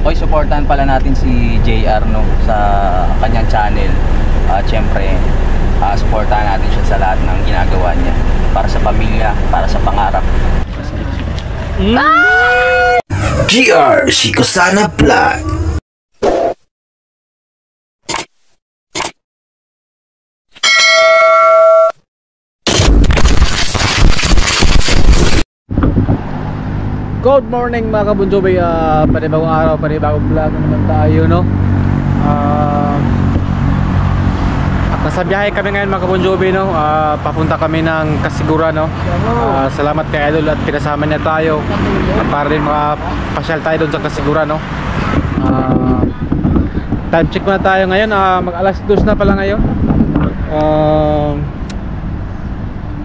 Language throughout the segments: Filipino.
Hoy, supportahan pala natin si JR no sa kanyang channel. At syempre, supportahan natin siya sa lahat ng ginagawa niya para sa pamilya, para sa pangarap. GR Shikosana Vlog. Good morning mga kabunjobi, panibagong araw, panibagong vlog naman tayo, no? At nasa biyahe kami ngayon mga kabunjobi, no? Papunta kami ng Kasiguran, no? Salamat kay Idol at pinasama niya tayo para rin makapasyal tayo doon sa Kasiguran, no? Time check muna tayo ngayon, mag alas 2 na pala ngayon.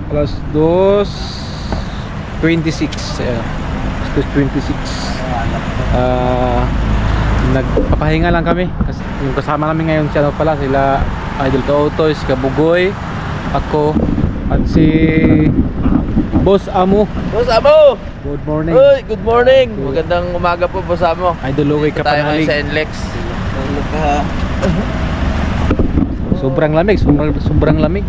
Alas 2:26. 26. Nagpapahinga lang kami kasi yung kasama namin ngayon si ano pala, sila Idol Kautoy, si Kabugoy, ako at si Boss Amo. Boss Amo! Good morning. Uy, good morning. Magandang umaga po, Boss Amo. Idol Uwe Kapanalig. Tayo sa NLEX. Sobrang lamig, sobrang lamig.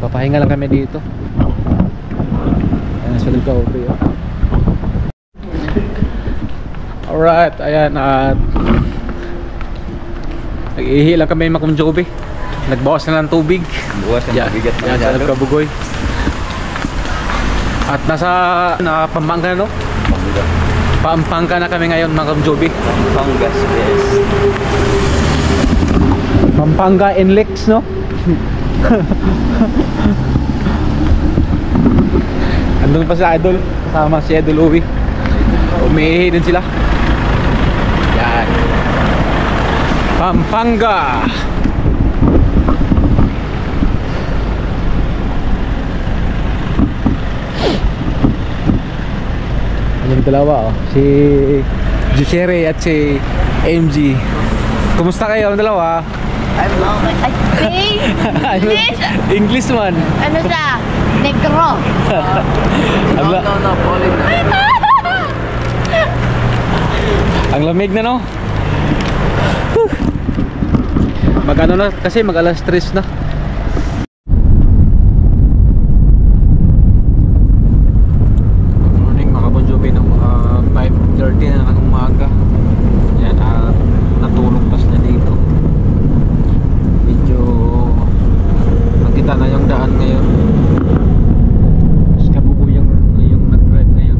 Papahinga lang kami dito. Sa Kautoy. Alright, ayan, at nag-ihi lang kami mga kabunjobi. Nagbawas na ng tubig. Buwas ng mabigat na sa Kabugoy. At nasa Pampanga, no? Pampanga na kami ngayon mga kabunjobi. Pampangas, yes. Pampanga NLEX, no? Andun pa si Idol, kasama si Idol Uwi. Umiihi din sila. Yan, Pampanga. Yung dalawa, oh. Si Jusere at si MG. Kumusta kayo ang dalawa? English? English man. Ano siya? Negro. No, falling na. Ang lamig na, no? Mag-ano na kasi, mag alas 3 na. Good morning mga kabunjobi, no? 5:30 na ng umaga. Yan, natulog pa sila dito. Medyo nakita na yung daan ngayon. Kabugoy yung nag-drive ngayon.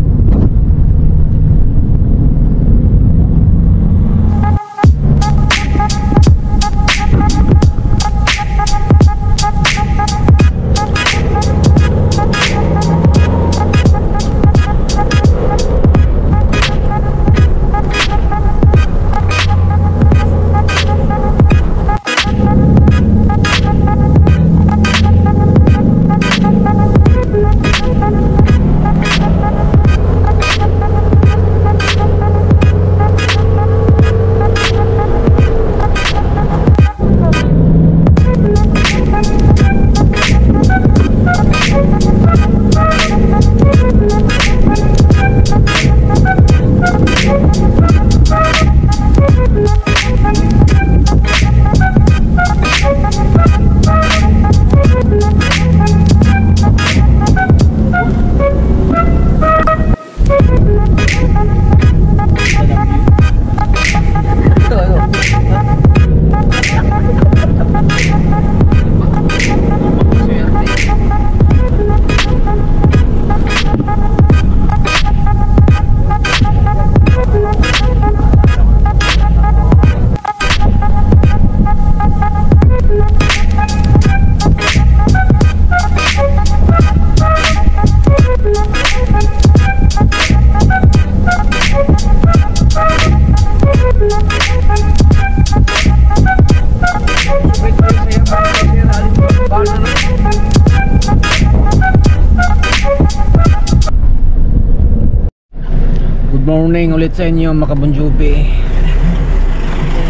Good morning ulit sa inyo mga kabunjobi.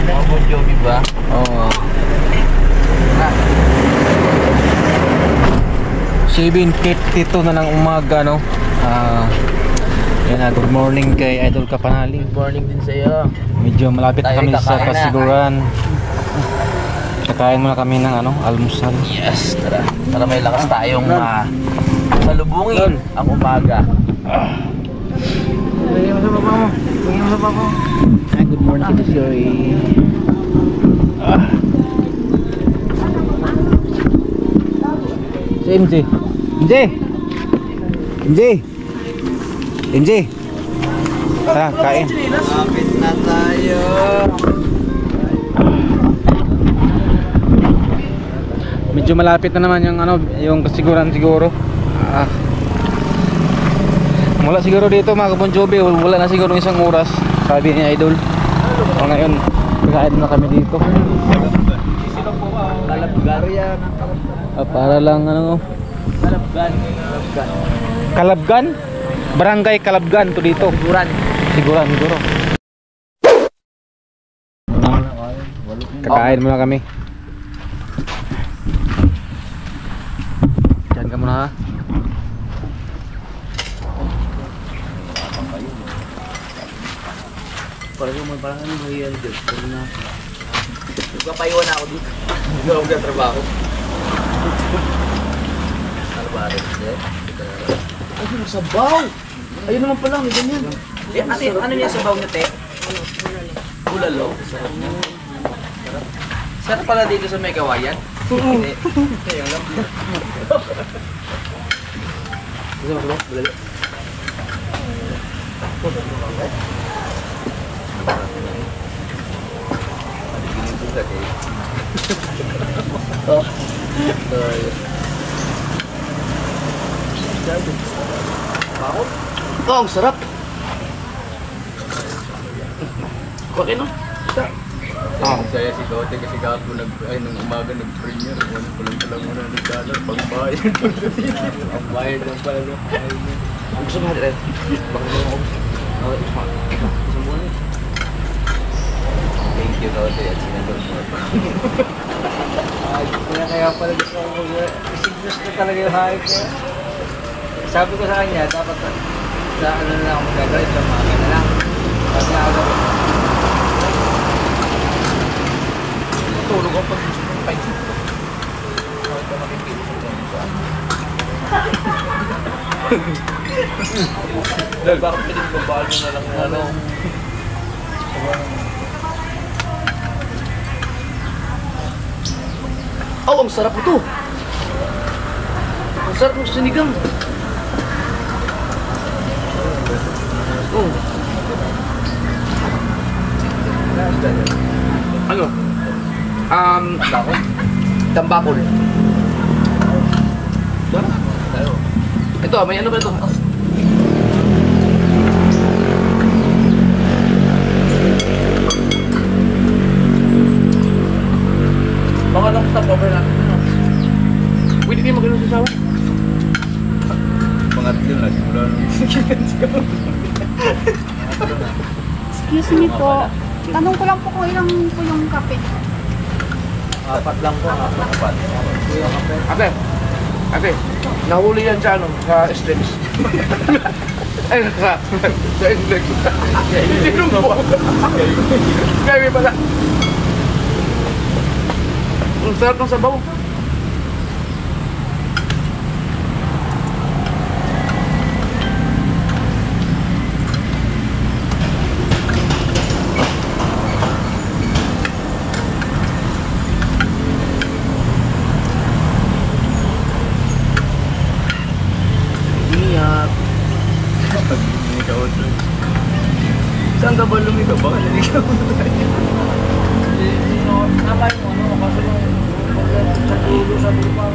Bon Jovi ba? Oo. 7:52 na ng umaga, no? Yan na, good morning kay Idol Kapanali. Good morning din sa'yo. Medyo malapit na Tayo kami sa kakain na. kasiguran. Kakain muna kami ng almusal. Yes, tara. Para may lakas tayong salubungin ang umaga. Good morning to Joy. Si MJ. MJ. Tara, kain. Lapit na tayo. Medyo malapit na naman yung yung kasiguran siguro. Wala siguro dito mga Bon Jovi, wala na siguro isang oras, sabi ni Idol. O ngayon, kakain na kami dito. Kalabgarya. Para lang Kalabgan? Barangay Kalabgan to dito. Siguran siguro. Kakain muna kami. Diyan ka muna ha. Parang ano ba yan dito? Nagpapaiwan ako dito. Hindi ako trabaho. Ano ba rin? Ay, yung sabaw! Ayun naman pala, may ganyan. Ano niya sabaw niya, te? Bulalo. Sarap pala dito sa may kawayan. Hindi. Ayun lang. Gusto mo sabaw? Bulalo. Oh, ang sarap. Okay no? Saya si Dote kasi kako nung umaga nag-premier. Pulang muna $100 pang bayad. Ang bayad lang pala. Ang gusto mo natin. Baka naman ako. Isang buwan eh. Thank you Dote at sinadol mo. Kaya pala gusto ko mag-signos na talaga yung hayop niya. Sabi ko sa kanya, dapat sa ano na lang ako magagawin, sa mga na lang. Kasi agad. Tulog ako pag gusto ng 5. Bakit ka makikilos sa dyan sa dahil bakit pinagbabahan mo na lang ng ano. Oh, ang sarap ito! Ang sarap ng sinigang! Oh. Ano? Tambakol. Ito, may ano ba ito? Mga long stop over natin. Pwede kayo mag-ano sa sawa? Mga din na simula nung Excuse me po. Tanong ko lang po kung ilang po yung kape. 4 lang po. 4. Ate, nahuli yan sa ano, sa streams. Ay, sa streams. Hindi nung buwan. Kaya pala. Ang sarap ng sabaw. Iyak. Saan ka ba lumikaw? Baka naligaw Tama yung ano, kasi sa dulo sa lupa.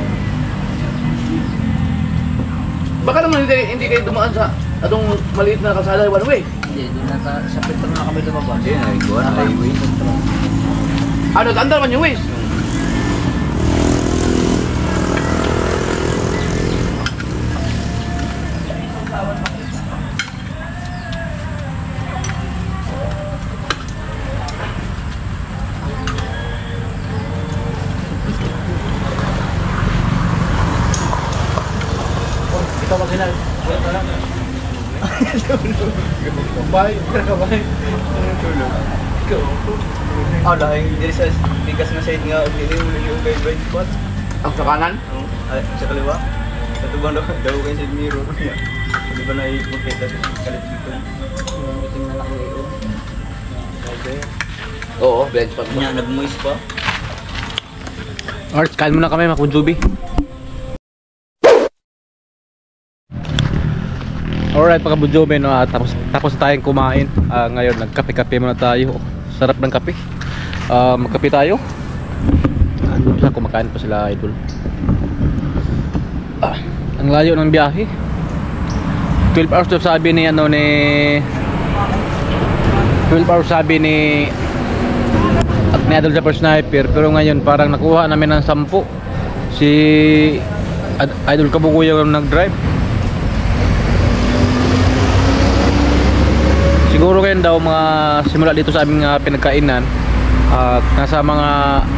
Baka naman hindi kayo dumaan sa atong maliit na kalsada one way. Hindi, doon na sa petro na kami lumabas. Hindi, naliguan, highway. Ano, tanda naman yung ways. Kabay, kabay. Tulog. Oh, lahing diri sa bigas na side nga dili mo yung blind spot. Ang sa kanan? Ay, sa kaliwa. Katubang daw kayo sa mirror. Di ba na i-pukita sa kalit dito? Tingnan lang kayo. Oo, blind spot. Nya nag-moist pa. Alright, kain muna kami mga Kunjubi. Alright mga Kunjubi, no? Tapos tayong kumain. Ngayon nagkape-kape muna tayo. Sarap ng kape. Magkape tayo. Ano, kumakain pa sila idol. Ang layo ng biyahe. 12 hours daw sabi ni 12 hours sabi ni Idol Japper Sniper, pero ngayon parang nakuha namin ng 10. Si Idol Kabukuya yung nag-drive. Siguro ngayon daw mga simula dito sa aming pinagkainan, nasa mga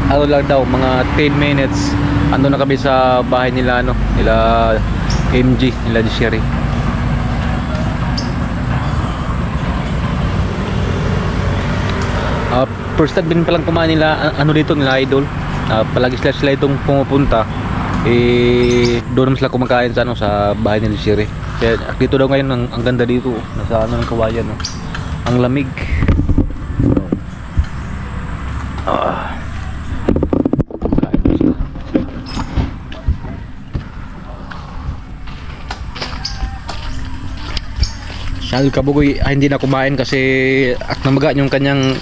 ano lang daw, mga 10 minutes ando na kami sa bahay nila, ano, nila MG, nila Sherry. First time din palang kumain nila ano dito nila Idol. Palagi sila itong pumupunta. Doon naman sila kumakain sa ano, sa bahay nila Sherry. Kaya dito daw ngayon ang ganda dito, nasa ano ng kawayan, no. Ang lamig. Shal Kabugoy hindi na kumain kasi namaga yung kanyang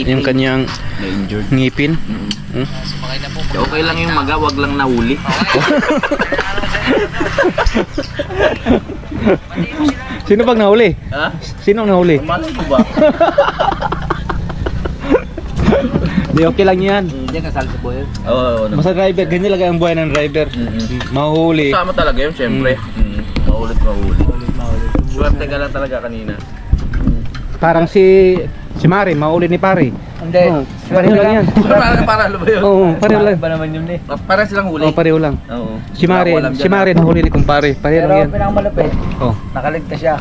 yung kanyang Na-injured. ngipin. Okay lang yung maga, wag lang nahuli. Sino bang nahuli? Ha? Sino ang nahuli? Malay ko ba? Di okay lang yan. Hindi kasal sa buhay. Oo, Basta driver, ganyan lang ang buhay ng driver. Mahuli. Tama talaga yun, syempre. Mahuli. Swerte ka lang talaga kanina. Parang si Mari, mahuli ni Pare. Hindi. Pareho lang yan. Para ba yun? Oo, pareho lang. Ba naman yun eh. Para silang huli. Oo, pareho lang. Oo. Si Mari nahuli ni kumpare. Pareho Pero lang yan. pinakamalapit, Oh. nakaligtas siya.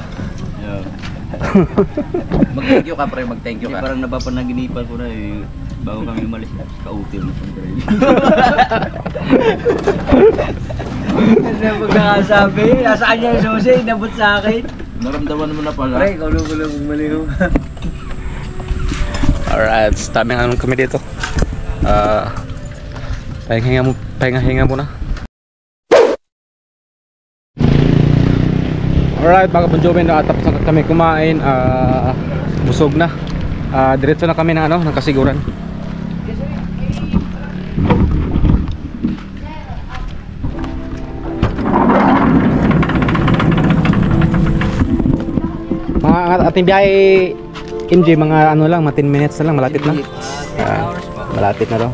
Mag-thank you ka, pre. Mag-thank you ka. Parang napapanaginipan ko na eh. Bago kami umalis, kautil na pang drive. Ano yung pagkakasabi? Nasaan niya yung susi? Inabot sa akin. Naramdaman mo na pala. Pre, ikaw lang bumaliw. Alright, tamang ano kami dito. Pahinga muna. Alright mga Bonjovi, tapos na kami kumain. Busog na. Diretso na kami ng kasiguran. Mga ating biyahe MJ, mga ano lang, mga 10 minutes na lang, malapit na. Malapit na daw.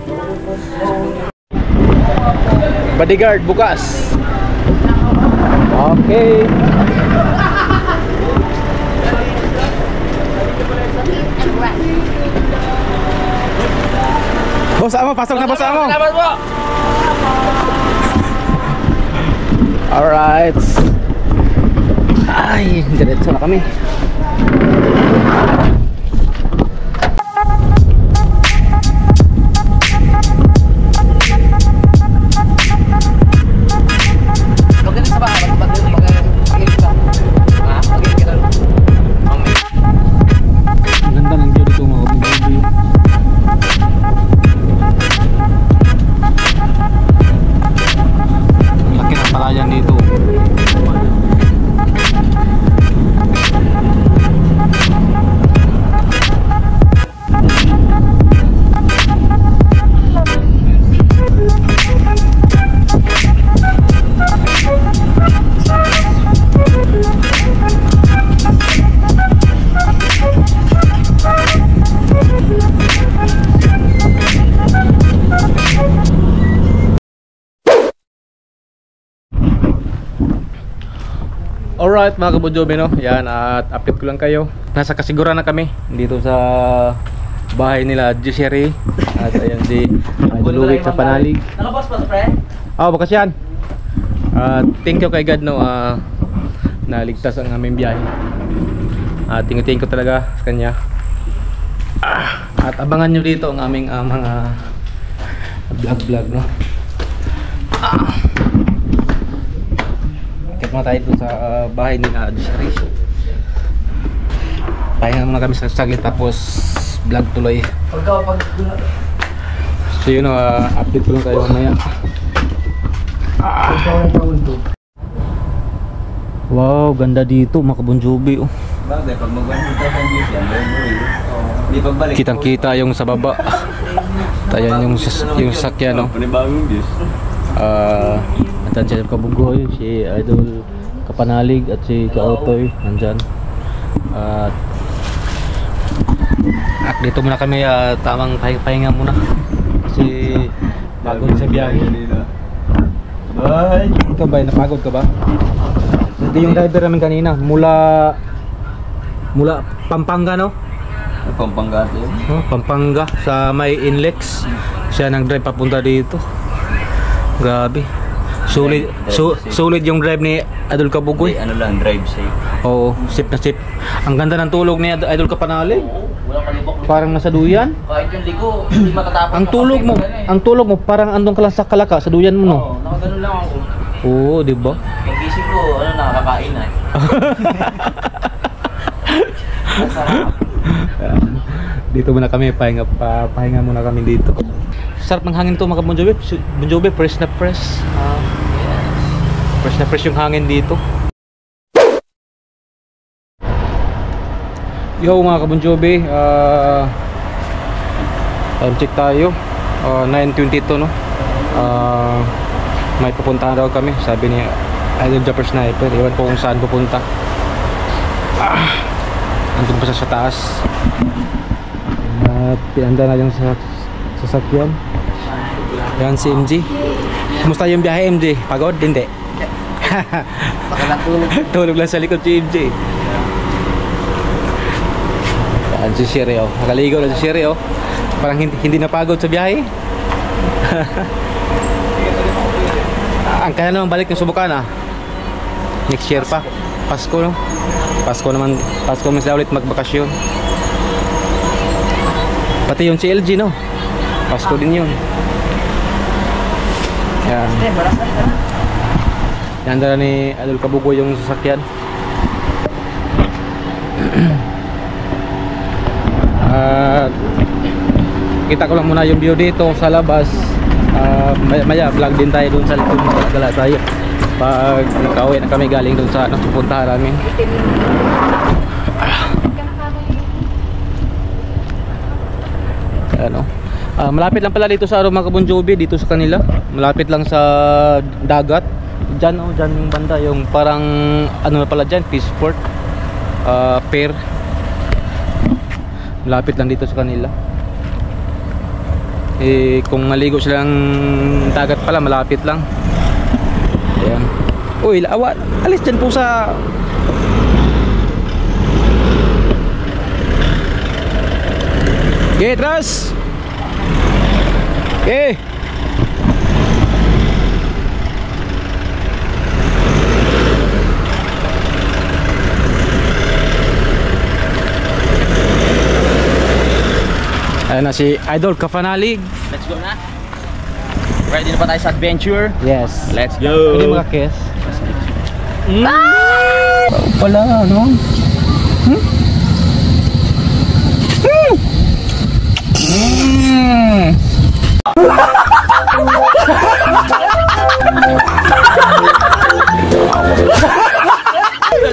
Bodyguard bukas. Okay. Boss Amo, pasok na Boss Amo. Salamat po! Alright. Ay, diretso na kami. Ang ganda ng view dito mga Bonjovi. Ang laki ng palayan dito. Alright mga kabudyobe, no? Yan, at update ko lang kayo. Nasa kasiguran na kami dito sa bahay nila Sherry. At ayan si Idol Luwik sa Panalig. Nakabos pa sa pre? Oh, bakas yan. Thank you kay God no, naligtas ang aming biyahe. Thank you talaga sa kanya. At abangan nyo dito ang aming mga vlog no. Kaya mga tayo dun sa bahay ni Adjari. Pahinga muna kami sa saglit tapos vlog tuloy. So yun, update ko lang tayo mamaya. Wow, ganda dito mga Bon Jovi oh. Bagay, pag mag-100,000 views yan, di pagbalik. Kitang kita yung sa baba. Ayan yung sasakyan no. Panibagong views. Nandyan si Kabugoy, si Idol Kapanalig at si Kaotoy nandyan. At dito muna kami, tamang pahinga muna kasi pagod sa biyahe. Bye! Ikaw ba, napagod ka ba? Hindi yung driver namin kanina mula Pampanga no? Pampanga yun. Pampanga sa may Inlex. Siya nag-drive papunta dito. Grabe. Sulit yung drive ni Idol Kabugoy. Ano lang, drive safe. Oo, safe na safe. Ang ganda ng tulog ni Idol Kapanalig. Parang nasa duyan. Kahit yung ligo, hindi matatapos. Ang tulog mo parang andong ka lang sa Kalaka, sa duyan mo no. Oo, nakaganon lang ako. Oo, di ba? Yung gising ko, nakakakain na. Dito muna kami, pahinga muna kami dito. Sarap ng hangin to mga Bon Jovi. Bon Jovi, fresh na fresh. Fresh na fresh yung hangin dito. Yo mga Bon Jovi, time check tayo. 9:22 no. May pupuntahan daw kami, sabi ni Idol Japper Sniper. Iwan ko kung saan pupunta. Andun pa sa taas. At pinanda na yung sasakyan. Yan si MJ. Kumusta yung biyahe MJ? Pagod? Hindi. Tulog lang sa likod si MJ. Yan si Siri oh. Nakaligaw na si Siri oh. Parang hindi napagod sa biyahe. Ang kaya naman balik ng Subukan next year pa. Pasko no? Pasko naman sila ulit magbakasyon. Pati yung CLG no? Pasko din yun. Yan. Yan dala ni Idol Kabugoy yung sasakyan. Kita ko lang muna yung view dito sa labas. Maya vlog din tayo dun sa likod ng gala tayo. Pag nakauwi na kami galing dun sa pupuntahan namin. Ano? Malapit lang pala dito sa mga Bon Jovi, dito sa kanila. Malapit lang sa dagat. Diyan oh, diyan yung banda, yung parang ano na pala diyan, Peaceport. Pier. Malapit lang dito sa kanila. Kung maligo silang dagat pala, malapit lang. Ayan. Uy, alis dyan po sa... Okay, Tras! Okay! Ayan na si Idol Kapanalig. Let's go na. Ready na pa tayo sa adventure? Yes. Let's go. Pwede mga kiss. Pala, ano?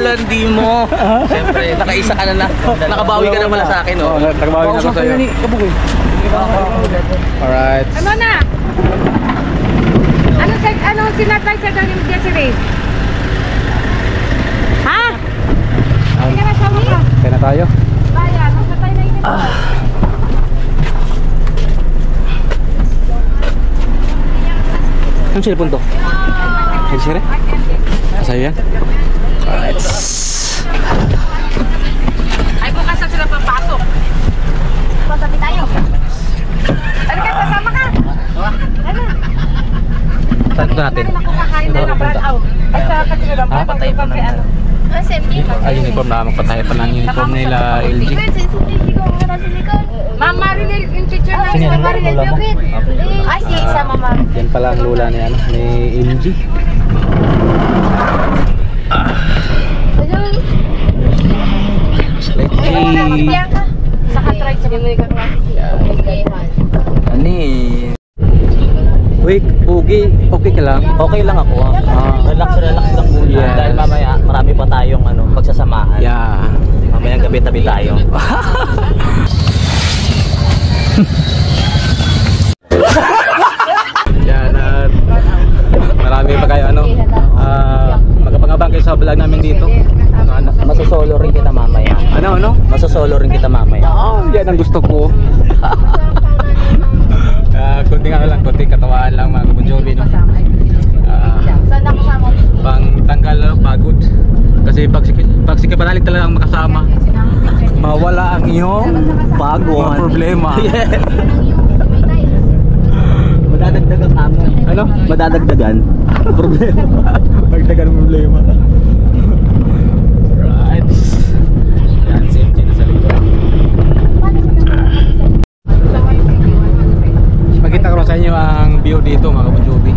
Landi mo. Siyempre, nakaisa ka na. Nakabawi ka naman sa akin, oh. Nakabawi na ako sa'yo. Alright. Ano na? Anong sinatay sa daw yung Desiree? Ha? Hindi ka na sabi ka? Kaya na tayo. Baya, nasa tayo na init. Anong cellphone to? Ay, sire? Sa'yo yan? Alright. Ay, bukas na sila papasok. Pasabi tayo. Ano ka, sasama ka? Ano? Saan ito natin? Ako kakain na ng brand out. Ha? Patay pa na. Ay, uniform na. Magpatay pa ng uniform nila LG. Mama Rinel, yung teacher na si Mama Rinel Bukit. Ay, si isa Mama. Yan pala ang lula ni, ano, ni LG. LG. Saka try sa mga Ani. Wait, Pugi, okay ka lang? Okay lang ako. Relax lang muna. Yes. Dahil mamaya marami pa tayong pagsasamahan. Yeah. Mamayang gabi-tabi tayo. Yan at marami pa kayo magpapangabang kayo sa vlog namin dito. Masosolo rin kita mamaya. Ano? Masosolo rin kita mamaya. Oh, yan ang gusto ko. Konting katawaan lang mga kabunjobi, no? Saan ako sama? Pang tanggal pagod. Kasi pag si Kapanalig talaga ang makasama, mawala ang iyong mga problema. Madadagdagan kamo. Ano? Madadagdagan. Problema. Magdagan ang problema. Right. Yan, safety na sa likod. Makita ko sa inyo ang view dito mga kabunjobi.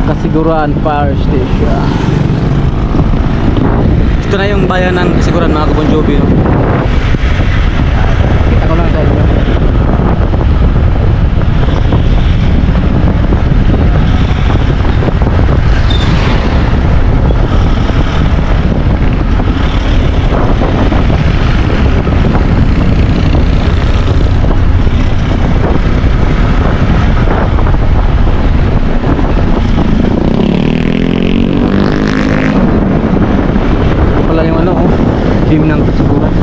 Kasiguran Fire Station. Ito na yung bayan ng Kasiguran mga kabunjobi, no? Kita ko lang sa inyo. Gym ng Kasiguran.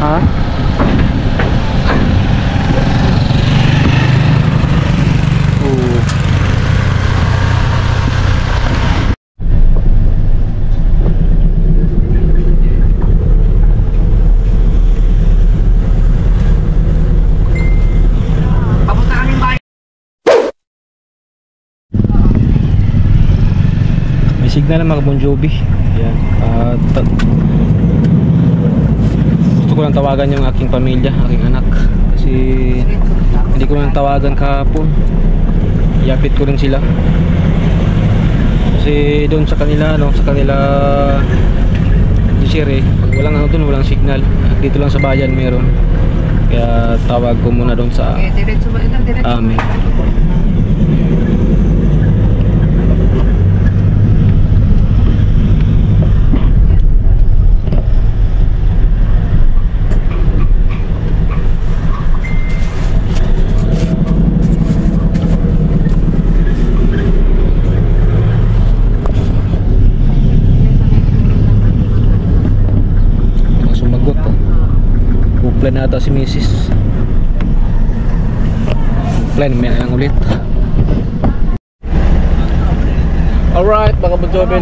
Ha? Signal ng mga Bonjobi. Yan. Gusto ko lang tawagan yung aking pamilya, aking anak. Kasi hindi ko lang tawagan kahapon. Yapit ko rin sila. Kasi doon sa kanila, sa kanila Sire, walang doon, walang signal. Dito lang sa bayan meron. Kaya tawag ko muna doon sa amin. Plan na ata si Mrs. Plan, may lang ulit. Alright, baka Bonjobi,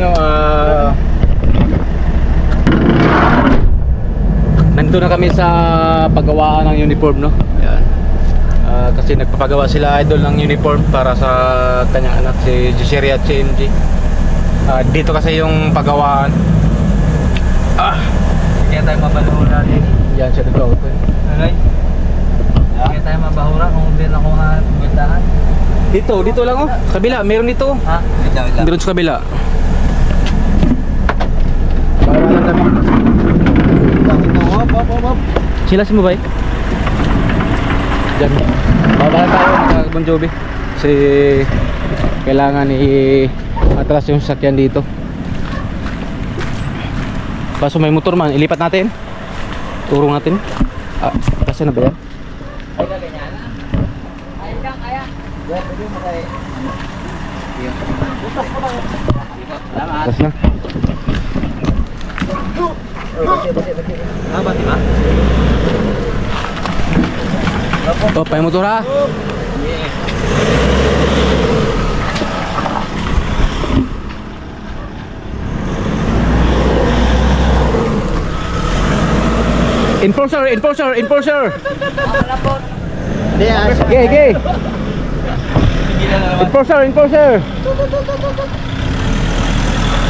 nandito na kami sa paggawaan ng uniform, no? Ayan. Kasi nagpapagawa sila idol ng uniform para sa kanyang anak si Gisheria at si MG. Dito kasi yung paggawaan. Kaya tayo mabalahura din. Yan siya nagkaot ko. Alay. Kaya tayo mabahura kung din ako nga bentahan. Dito lang oh. Sa kabila, meron dito. Ha? Wait lang. Meron sa kabila. Pawalan kami. Hop. Sila si Mubay. Diyan. Bababa tayo mga Bon Jovi. Kasi kailangan atras yung sasakyan dito. Kaso may motor man, ilipat natin. Turong natin. Kasi na ba yan? Atras lang. Ba't diba? Oh, pay motor ha. Enforcer. Okay. Enforcer.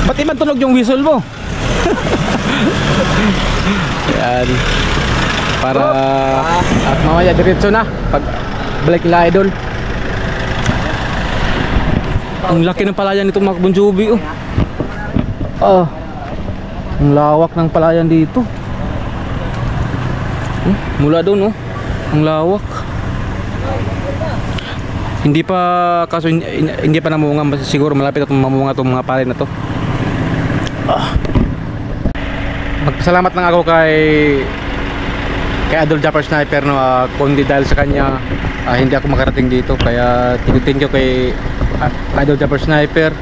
Ba't di man tunog yung whistle mo? Yan. Para at mamaya diretso na pag balik nila idol. Ang laki ng palayan nito mga Bon Jovi oh. Ang lawak ng palayan dito. Mula doon oh. Ang lawak. Hindi pa namunga, siguro malapit at mamunga itong mga palay na to. Magpasalamat lang ako kay Idol Japper Sniper, no, kundi dahil sa kanya hindi ako makarating dito, kaya thank you kay Idol Japper Sniper.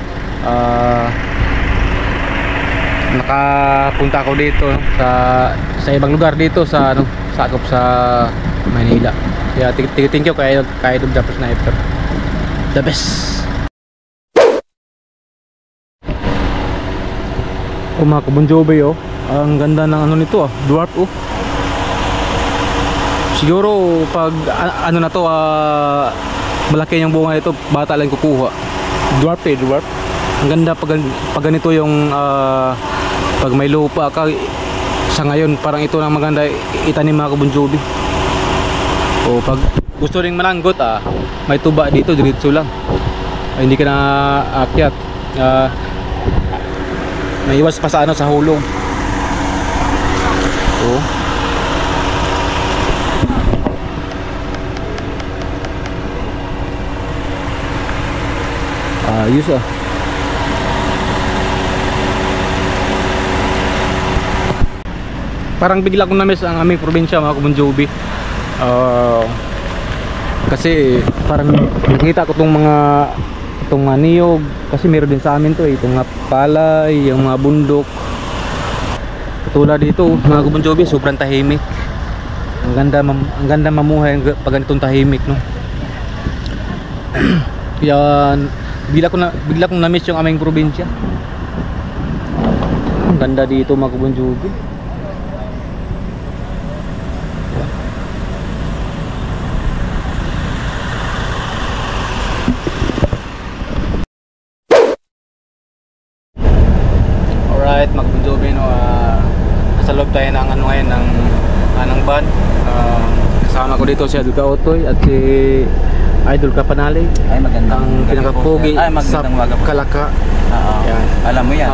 Nakapunta ako dito, no, sa ibang lugar dito sa sakop sa Manila. Kaya thank you kay Idol Japper Sniper. The best. Mga Bon Jovi ang ganda ng nito dwarf siguro pag na to malaki yung bunga nito, bata lang kukuha. Dwarf. Ang ganda pag ganito yung pag may lupa ka sa ngayon, parang ito lang maganda itanim mga Bon Jovi. O pag gusto ring mananggot may tuba dito, diretso lang. Hindi ka na akyat. May iwas pa sa sa hulog. Ayos parang bigla kong na-miss ang aming probinsya mga Bon Jovi. Kasi parang nakita ko itong mga niyog, kasi meron din sa amin to itong mga palay, yung mga bundok. Katulad dito mga Bon Jovi, sobrang tahimik. Ang ganda mamuhay pag ganitong tahimik, no. Yan, bigla kong na-miss yung aming probinsya. Ang ganda dito mga Bon Jovi. Alright mga Bon Jovi, no, nasa loob tayo ng ngayon ng van. Kasama ko dito si Idol Kaotoy at si Idol Kapanali. Ay, magandang ang pinakapogi sa Kalaka. Yan. Alam mo yan.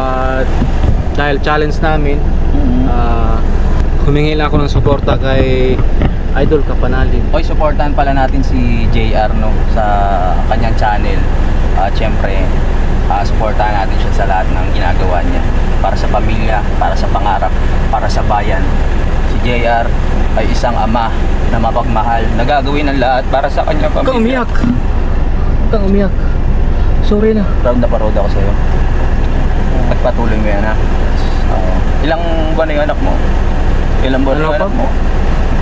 Dahil challenge namin, humingi lang ako ng suporta kay Idol Kapanali. Hoy, supportahan pala natin si JR, no, sa kanyang channel. Siyempre, supportahan natin siya sa lahat ng ginagawa niya. Para sa pamilya, para sa pangarap, para sa bayan. Si JR ay isang ama na mapagmahal, nagagawin ang lahat para sa kanyang pamilya. Huwag kang umiyak. Sorry na. Proud na proud ako sa'yo. Pagpatuloy mo yan, ha. Ilang buwan na yung anak mo? Ilang buwan na yung anak mo?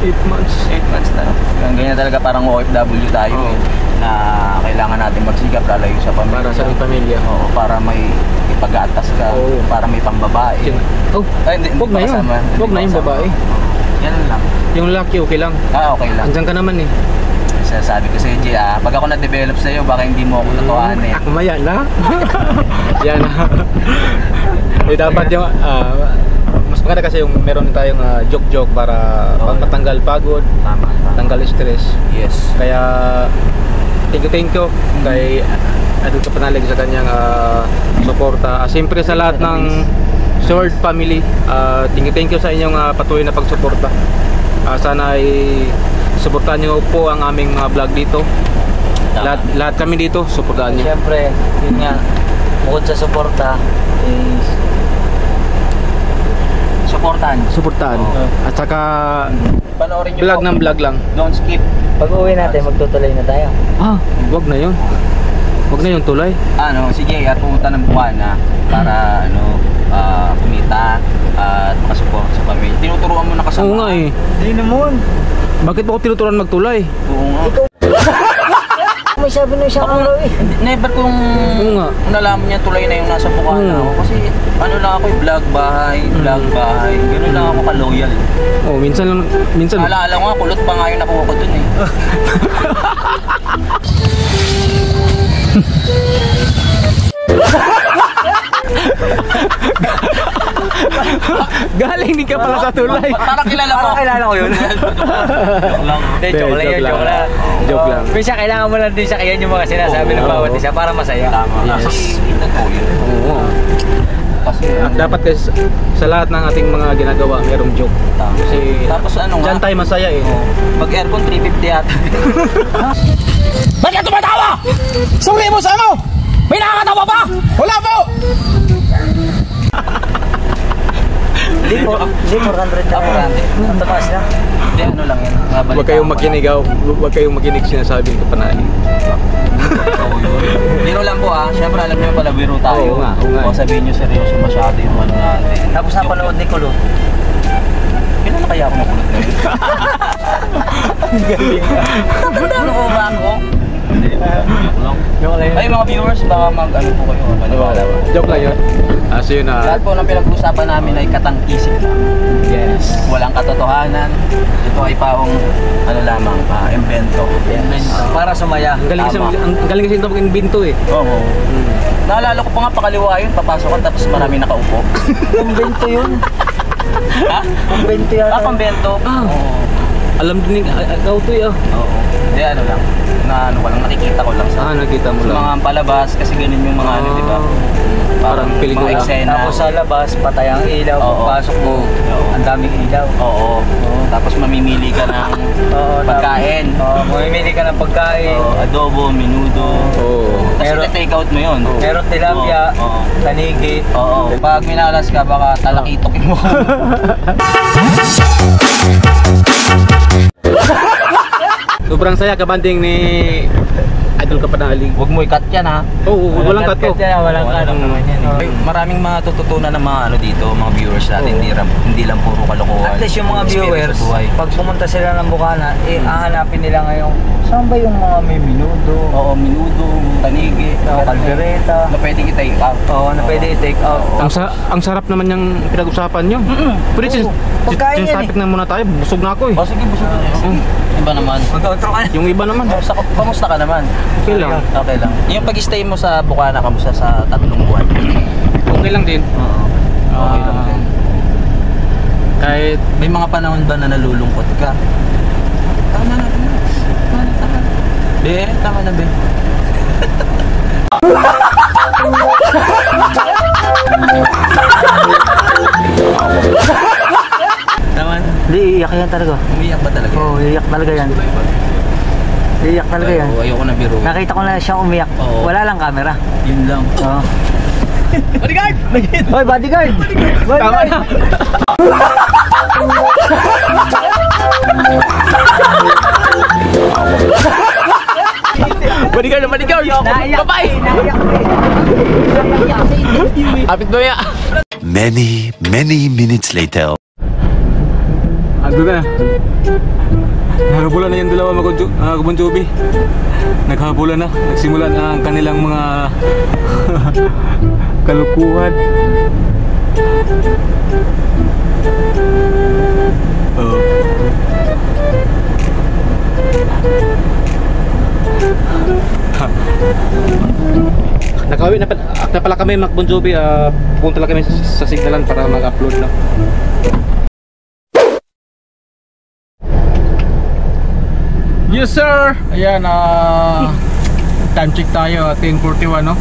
8 months. 8 months na, no? Ganyan talaga, parang OFW tayo, na kailangan natin magsikap lalayo sa pamilya. Para sa pamilya. Oo, para may ipag-atas ka, para may pambabae. Ay, hindi, Huwag na yung babae. Ganun lang. Yung laki okay lang. Okay lang. Andiyan ka naman eh. Sabi ko sa'yo, Jay, pag ako na-develop sa'yo, baka hindi mo ako totohanin. Ako maya na. Yan na. Dapat yung mas maganda kasi yung meron tayong joke-joke para matanggal pagod, Tama. tanggal stress. Yes. Kaya thank you kay Idol Kapanalig sa kanyang suporta. Siyempre sa lahat ng Sword family, thank you sa inyong patuloy na pagsuporta. Sana ay suportahan niyo po ang aming mga vlog dito. Lahat kami dito, suportahan niyo. Siyempre, yun nga, bukod sa suporta, is Suportahan. At saka Panoorin niyo vlog po. ng vlog lang. Don't skip. pag uwi natin, magtutuloy na tayo. Wag na yun. Wag na yun tulay. Si JR pumunta ng Buwana para kumita at makasupport sa pamilya. Tinuturuan mo na kasama. Oo nga eh. Hindi naman. Bakit mo ako tinuturuan magtulay? Oo nga. May sabi na isang araw eh. Never kung nga. nalaman niya tulay na yung nasa Bukana ako. Kasi lang ako vlog bahay. Ganun lang ako ka-loyal. Minsan. Alaala ko nga, kulot pa nga yung nakuha ko dun eh. Galing din ka pala sa tulay. Parang kilala ko. Kilala ko yun. Joke lang. Joke lang. Minsan kailangan mo lang din sa kayan yung mga sinasabi ng bawat isa para masaya. Tama. Yes. Kasi totoo yun. Oo. Kasi Dapat kasi sa lahat ng ating mga ginagawa, merong joke. tama. Kasi Tapos ano nga? dyan tayo masaya eh. Pag aircon 350 yata. Ba't ka tumatawa? Suri mo sa ano? May nakakatawa ba? Wala po! Hindi 400 ka. Ang tapas na. Hindi ano lang yan. Huwag kayong makinig, huwag kayong makinig sinasabing ko panahig. Oo yun. Biro lang po Siyempre alam niyo pala biro tayo. Oo nga. O sabihin niyo seryoso masyado yung ano natin. Tapos napanood ni Kulo. Kailan na kaya ako makulot na yun? Ano ko ba ako? Hindi. Joke lang. Ay mga viewers, baka mag-ano po kayo. Maniwala ba? Joke lang yun. So yun Lahat po ng pinag-uusapan namin ay katang-isip lang. yes. Walang katotohanan. Ito ay paong lamang, invento. Para sumaya. Ang galing kasi, Tama. ang galing kasi ito mag-invento eh. Oo. Naalala ko pa nga pakaliwa yun, papasok ka tapos marami nakaupo. Kumbento yun. Ha? Kumbento yan. Pambento? Oo. Alam din ikaw to eh. Oo. Hindi ano lang. Ko lang, nakikita ko lang sa Nakita mo sa lang. mga palabas kasi ganun yung mga di ba? Parang pelikula. mga eksena. Tapos sa labas, patay ang ilaw. Oo. Pagpasok mo, Oo. ang daming ilaw. Oo. Tapos mamimili ka ng pagkain. Mamimili ka ng pagkain. Adobo, menudo. Oo. Tapos take out mo yun. Meron tilapia, Oo. tanigi. Oo. Pag minalas ka, baka talakitokin mo. Sobrang saya kabanding ni Idol Kapanalig. Huwag mo i-cut yan ha. Oo, walang cut ko. Walang cut naman yan. Maraming matututunan ng mga dito, mga viewers natin. Hindi lang puro kalokohan. At least yung mga Experience viewers, sa buhay. pag pumunta sila ng Bukana, hahanapin nila ngayon, saan ba yung mga may minudo? Oo, menudo, tanigi, Kaldereta. na pwedeng i-take out. Oo, na pwede i-take out. Ang sarap naman yung pinag-usapan nyo. Pwede Pagkain yan topic na muna tayo. Busog na ako eh. Sige, busog na. Iba naman. Mag-outro ka na. Yung iba naman. Kamusta ka naman? Okay lang. Okay lang. Yung pag-stay mo sa Bukana, kamusta sa 3 buwan? Okay lang din. Oo. Okay lang din. Kahit May mga panahon ba na nalulungkot ka? Tama na. Be, tama na be. Tama na. Hindi, iiyak yan talaga. Umiyak ba talaga? Oo, iiyak talaga yan. Iiyak talaga yan. Ayoko na biro. Nakita ko na siyang umiyak. Oo. Wala lang camera. Yun lang. Oo. Bodyguard! Hoy, bodyguard! Bodyguard! bodyguard na bodyguard! Bye-bye! Naiyak ko eh. Apit mo ya! Many minutes later. Ando na. Naghabulan na yung dalawa mga Bon Jovi. Naghabulan na. Nagsimula na ang kanilang mga kalukuhan. Oh. Nakauwi na pala kami Mac Bon Jovi. Pupunta lang kami sa signalan para mag-upload no. Yes sir! Ayan, time check tayo, 10:41 no.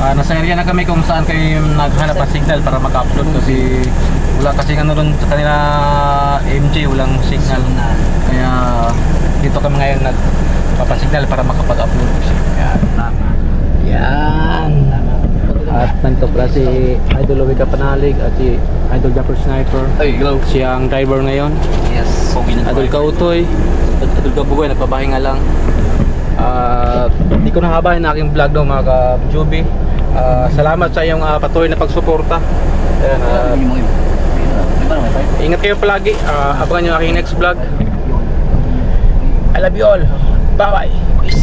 Nasa area na kami kung saan kayo naghanap ng signal para mag-upload kasi wala kasi ano doon sa kanila MJ, walang signal. Kaya dito kami ngayon nagpapasignal para makapag-upload. Ayan. Yan. At nandito pala si Idol Loic Kapanalig at si Idol Japper Sniper. Ay, hello. Siya ang driver ngayon. Yes. Idol Kautoy, Idol Kabugoy, nagpapahinga lang. Hindi ko nahabahin na aking vlog no mga ka-Joby. Salamat sa iyong patuloy na pagsuporta. Ayan, ingat kayo palagi. Abangan nyo aking next vlog. I love you all. Bye bye. Peace.